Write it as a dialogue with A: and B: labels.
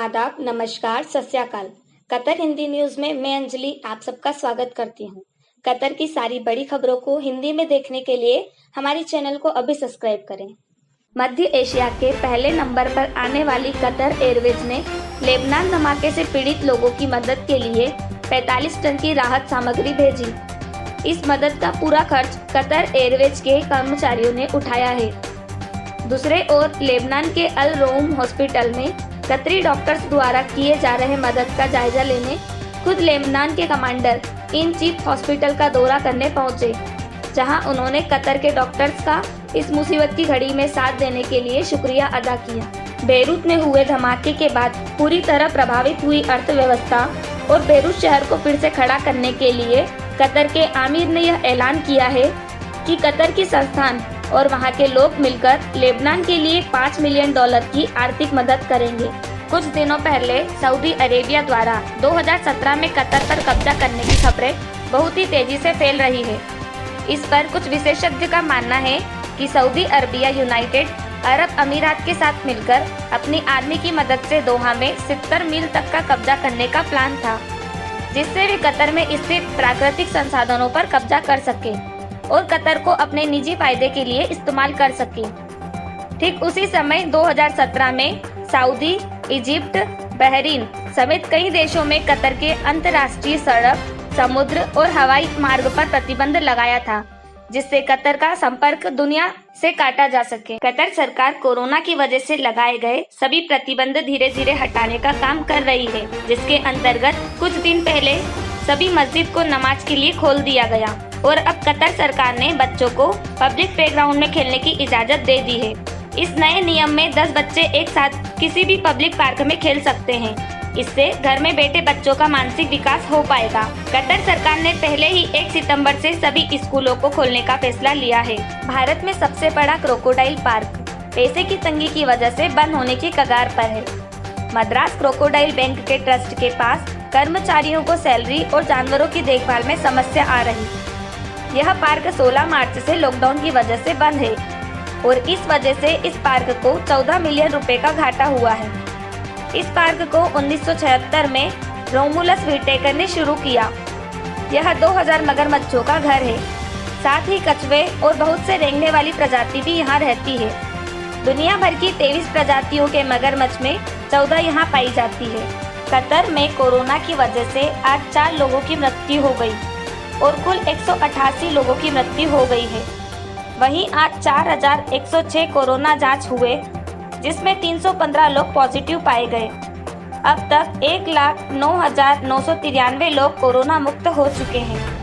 A: आदाब, नमस्कार, सत श्री अकाल। कतर हिंदी न्यूज में मैं अंजलि आप सबका स्वागत करती हूँ। कतर की सारी बड़ी खबरों को हिंदी में देखने के लिए हमारे चैनल को अभी सब्सक्राइब करें। मध्य एशिया के पहले नंबर पर आने वाली कतर एयरवेज ने लेबनान धमाके से पीड़ित लोगों की मदद के लिए 45 टन की राहत सामग्री भेजी। इस मदद का पूरा खर्च कतर एयरवेज के कर्मचारियों ने उठाया है। दूसरे ओर लेबनान के अल रोम हॉस्पिटल में कतरी डॉक्टर्स द्वारा किए जा रहे मदद का जायजा लेने खुद लेबनान के कमांडर इन चीफ हॉस्पिटल का दौरा करने पहुंचे, जहां उन्होंने कतर के डॉक्टर्स का इस मुसीबत की घड़ी में साथ देने के लिए शुक्रिया अदा किया। बेरूत में हुए धमाके के बाद पूरी तरह प्रभावित हुई अर्थव्यवस्था और बेरूत शहर को फिर से खड़ा करने के लिए कतर के आमिर ने यह ऐलान किया है कि कतर की संस्थान और वहां के लोग मिलकर लेबनान के लिए $5 मिलियन की आर्थिक मदद करेंगे। कुछ दिनों पहले सऊदी अरेबिया द्वारा 2017 में कतर पर कब्जा करने की खबरें बहुत ही तेजी से फैल रही है। इस पर कुछ विशेषज्ञ का मानना है कि सऊदी अरबिया यूनाइटेड अरब अमीरात के साथ मिलकर अपनी आर्मी की मदद से दोहा में 70 मील तक का कब्जा करने का प्लान था, जिससे वे कतर में स्थित प्राकृतिक संसाधनों पर कब्जा कर सके और कतर को अपने निजी फायदे के लिए इस्तेमाल कर सके। ठीक उसी समय 2017 में सऊदी, इजिप्ट, बहरीन समेत कई देशों में कतर के अंतर्राष्ट्रीय सड़क, समुद्र और हवाई मार्ग पर प्रतिबंध लगाया था, जिससे कतर का संपर्क दुनिया से काटा जा सके। कतर सरकार कोरोना की वजह से लगाए गए सभी प्रतिबंध धीरे धीरे हटाने का काम कर रही है, जिसके अंतर्गत कुछ दिन पहले सभी मस्जिद को नमाज के लिए खोल दिया गया और अब कतर सरकार ने बच्चों को पब्लिक प्लेग्राउंड में खेलने की इजाजत दे दी है। इस नए नियम में 10 बच्चे एक साथ किसी भी पब्लिक पार्क में खेल सकते हैं। इससे घर में बैठे बच्चों का मानसिक विकास हो पाएगा। कतर सरकार ने पहले ही 1 सितंबर से सभी स्कूलों को खोलने का फैसला लिया है। भारत में सबसे बड़ा क्रोकोडाइल पार्क पैसे की तंगी की वजह से बंद होने की कगार पर है। मद्रास क्रोकोडाइल बैंक के ट्रस्ट के पास कर्मचारियों को सैलरी और जानवरों की देखभाल में समस्या आ रही। यह पार्क 16 मार्च से लॉकडाउन की वजह से बंद है और इस वजह से इस पार्क को 14 मिलियन रुपए का घाटा हुआ है। इस पार्क को 1976 में रोमुलस व्हिटेकर ने शुरू किया। यह 2000 मगरमच्छों का घर है। साथ ही कछुए और बहुत से रेंगने वाली प्रजाति भी यहाँ रहती है। दुनिया भर की 23 प्रजातियों के मगरमच्छ में 14 यहाँ पाई जाती है। कतर में कोरोना की वजह से आज 4 लोगों की मृत्यु हो गई और कुल 188 लोगों की मृत्यु हो गई है। वहीं आज 4106 कोरोना जांच हुए, जिसमें 315 लोग पॉजिटिव पाए गए। अब तक 1,09,993 लोग कोरोना मुक्त हो चुके हैं।